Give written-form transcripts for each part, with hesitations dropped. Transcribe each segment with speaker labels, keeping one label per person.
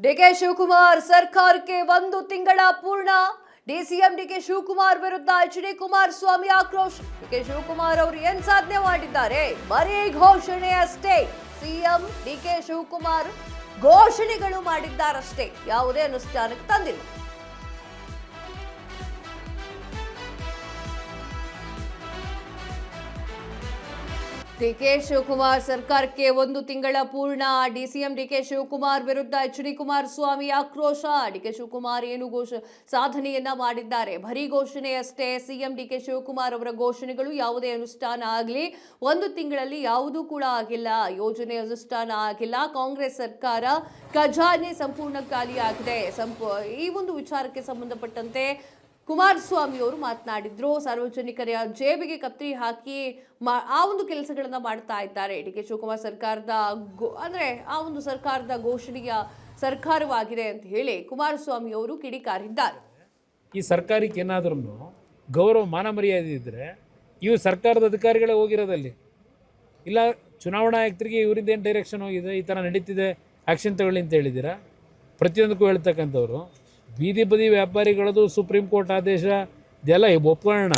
Speaker 1: DK Shivakumar ಸರ್ಕಾರಕ್ಕೆ 1 ತಿಂಗಳ ಪೂರ್ಣ. ಡಿಸಿಎಂ ಡಿಕೆ ಶಿವಕುಮಾರ್ ವಿರುದ್ಧ ಎಚ್.ಡಿ. ಕುಮಾರಸ್ವಾಮಿ ಆಕ್ರೋಶ. ಡಿಕೆ ಶಿವಕುಮಾರ್ ಅವರು ಏನ್ ಸಾಧನೆ ಮಾಡಿದ್ದಾರೆ? ಬರೀ ಘೋಷಣೆ ಅಷ್ಟೇ. ಸಿಎಂ ಡಿಕೆ ಶಿವಕುಮಾರ್ ಘೋಷಣೆಗಳು ಮಾಡಿದ್ದಾರಷ್ಟೇ, ಯಾವುದೇ ಅನುಷ್ಠಾನಕ್ಕೆ ತಂದಿಲ್ಲ. ಡಿಕೆ ಶಿವಕುಮಾರ್ ಸರ್ಕಾರಕ್ಕೆ 1 ತಿಂಗಳ ಪೂರ್ಣ. ಡಿಸಿಎಂ ಡಿಕೆ ಶಿವಕುಮಾರ್ ವಿರುದ್ಧ ಎಚ್.ಡಿ. ಕುಮಾರಸ್ವಾಮಿ ಆಕ್ರೋಶ. ಡಿಕೆ ಶಿವಕುಮಾರ್ ಏನು ಸಾಧನೆಯನ್ನ ಮಾಡಿದ್ದಾರೆ? ಬರೀ ಘೋಷಣೆ ಅಷ್ಟೇ. ಸಿಎಂ ಡಿಕೆ ಶಿವಕುಮಾರ್ ಅವರ ಘೋಷಣೆಗಳು ಯಾವುದೇ ಅನುಷ್ಠಾನ ಆಗಲಿ 1 ತಿಂಗಳಲ್ಲಿ ಯಾವುದೂ ಕೂಡ ಆಗಿಲ್ಲ. ಯೋಜನೆ ಅನುಷ್ಠಾನ ಆಗಿಲ್ಲ. ಕಾಂಗ್ರೆಸ್ ಸರ್ಕಾರ ಖಜಾನೆ ಸಂಪೂರ್ಣ ಖಾಲಿಯಾಗಿದೆ. ಈ ಒಂದು ವಿಚಾರಕ್ಕೆ ಸಂಬಂಧಪಟ್ಟಂತೆ ಕುಮಾರಸ್ವಾಮಿ ಅವರು ಮಾತನಾಡಿದ್ರು. ಸಾರ್ವಜನಿಕರ ಜೇಬಿಗೆ ಕತ್ತಿ ಹಾಕಿ ಆ ಒಂದು ಕೆಲಸಗಳನ್ನ ಮಾಡ್ತಾ ಇದ್ದಾರೆ. ಡಿಕೆ ಶಿವಕುಮಾರ್ ಸರ್ಕಾರದ ಆ ಒಂದು ಸರ್ಕಾರದ ಘೋಷಣೆಯ ಸರ್ಕಾರವಾಗಿದೆ ಅಂತ ಹೇಳಿ ಕುಮಾರಸ್ವಾಮಿ ಅವರು ಕಿಡಿಕಾರಿದ್ದಾರೆ.
Speaker 2: ಈ ಸರ್ಕಾರಕ್ಕೆ ಏನಾದ್ರೂ ಗೌರವ ಮಾನ ಮರ್ಯಾದೆ ಇದ್ದರೆ ಇವು ಸರ್ಕಾರದ ಅಧಿಕಾರಿಗಳೇ ಹೋಗಿರೋದಲ್ಲಿ, ಇಲ್ಲ ಚುನಾವಣಾ ಆಯುಕ್ತರಿಗೆ ಇವರಿಂದ ಏನು ಡೈರೆಕ್ಷನ್ ಹೋಗಿದೆ, ಈ ಥರ ನಡೀತಿದೆ ಆ್ಯಕ್ಷನ್ ತಗೊಳ್ಳಿ ಅಂತ ಹೇಳಿದ್ದೀರಾ? ಪ್ರತಿಯೊಂದಕ್ಕೂ ಹೇಳ್ತಕ್ಕಂಥವ್ರು ಬೀದಿ ಬದಿ ವ್ಯಾಪಾರಿಗಳದು ಸುಪ್ರೀಂ ಕೋರ್ಟ್ ಆದೇಶ ಇದೆಲ್ಲ ಒಪ್ಕೊಳ್ಳೋಣ.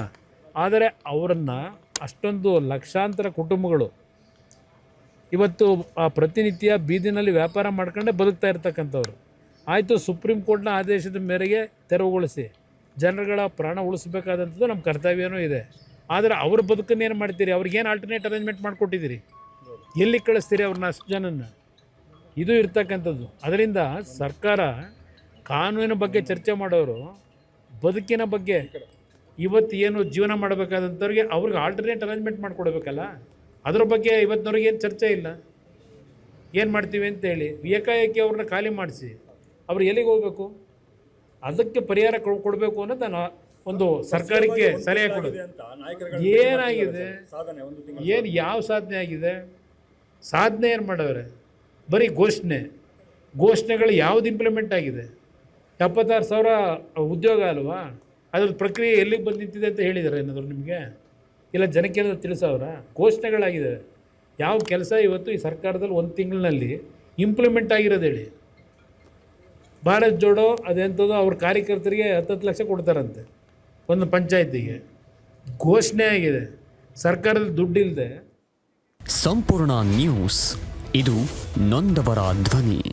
Speaker 2: ಆದರೆ ಅವರನ್ನು ಅಷ್ಟೊಂದು ಲಕ್ಷಾಂತರ ಕುಟುಂಬಗಳು ಇವತ್ತು ಪ್ರತಿನಿತ್ಯ ಬೀದಿನಲ್ಲಿ ವ್ಯಾಪಾರ ಮಾಡ್ಕೊಂಡೇ ಬದುಕ್ತಾ ಇರ್ತಕ್ಕಂಥವ್ರು. ಆಯಿತು, ಸುಪ್ರೀಂ ಕೋರ್ಟ್ನ ಆದೇಶದ ಮೇರೆಗೆ ತೆರವುಗೊಳಿಸಿ ಜನರುಗಳ ಪ್ರಾಣ ಉಳಿಸಬೇಕಾದಂಥದ್ದು ನಮ್ಮ ಕರ್ತವ್ಯನೂ ಇದೆ. ಆದರೆ ಅವ್ರ ಬದುಕನ್ನು ಏನು ಮಾಡ್ತೀರಿ? ಅವ್ರಿಗೇನು ಆಲ್ಟರ್ನೇಟ್ ಅರೇಂಜ್ಮೆಂಟ್ ಮಾಡಿಕೊಟ್ಟಿದ್ದೀರಿ? ಎಲ್ಲಿ ಕಳಿಸ್ತೀರಿ ಅವ್ರನ್ನ? ಅಷ್ಟು ಜನನ್ನು ಇದು ಇರ್ತಕ್ಕಂಥದ್ದು. ಅದರಿಂದ ಸರ್ಕಾರ ಕಾನೂನಿನ ಬಗ್ಗೆ ಚರ್ಚೆ ಮಾಡೋರು ಬದುಕಿನ ಬಗ್ಗೆ ಇವತ್ತು ಏನು ಜೀವನ ಮಾಡಬೇಕಾದಂಥವ್ರಿಗೆ ಅವ್ರಿಗೆ ಆಲ್ಟರ್ನೇಟ್ ಅರೇಂಜ್ಮೆಂಟ್ ಮಾಡಿಕೊಡ್ಬೇಕಲ್ಲ. ಅದ್ರ ಬಗ್ಗೆ ಇವತ್ತಿನವ್ರಿಗೆ ಏನು ಚರ್ಚೆ ಇಲ್ಲ. ಏನು ಮಾಡ್ತೀವಿ ಅಂತೇಳಿ ಏಕಾಏಕಿ ಅವ್ರನ್ನ ಖಾಲಿ ಮಾಡಿಸಿ ಅವ್ರು ಎಲ್ಲಿಗೆ ಹೋಗಬೇಕು? ಅದಕ್ಕೆ ಪರಿಹಾರ ಕೊಡಬೇಕು ಅನ್ನೋದು ನಾನು ಒಂದು ಸರ್ಕಾರಕ್ಕೆ ಸಲಹೆ ಕೊಡೋದು. ಏನಾಗಿದೆ? ಯಾವ ಸಾಧನೆ ಆಗಿದೆ? ಸಾಧನೆ ಏನು ಮಾಡವ್ರೆ? ಬರೀ ಘೋಷಣೆಗಳು ಯಾವುದು ಇಂಪ್ಲಿಮೆಂಟ್ ಆಗಿದೆ? 76,000 ಉದ್ಯೋಗ ಅಲ್ವಾ? ಅದ್ರ ಪ್ರಕ್ರಿಯೆ ಎಲ್ಲಿಗೆ ಬಂದು ನಿಂತಿದೆ ಅಂತ ಹೇಳಿದ್ದಾರೆ ಏನಾದರೂ ನಿಮಗೆ? ಇಲ್ಲ ಜನಕ್ಕೆ ಏನಾದರೂ ತಿಳಿಸೋರ? ಘೋಷಣೆಗಳಾಗಿದೆ. ಯಾವ ಕೆಲಸ ಇವತ್ತು ಈ ಸರ್ಕಾರದಲ್ಲಿ 1 ತಿಂಗಳಿನಲ್ಲಿ ಇಂಪ್ಲಿಮೆಂಟ್ ಆಗಿರೋದು ಹೇಳಿ? ಭಾರತ್ ಜೋಡೋ ಅದೆಂಥದ್ದು ಅವ್ರ ಕಾರ್ಯಕರ್ತರಿಗೆ 10 ಲಕ್ಷ ಕೊಡ್ತಾರಂತೆ ಒಂದು ಪಂಚಾಯತಿಗೆ. ಘೋಷಣೆ ಆಗಿದೆ. ಸರ್ಕಾರದ ದುಡ್ಡಿಲ್ಲದೆ.
Speaker 3: ಸಂಪೂರ್ಣ ನ್ಯೂಸ್, ಇದು ನೊಂದವರ ಧ್ವನಿ.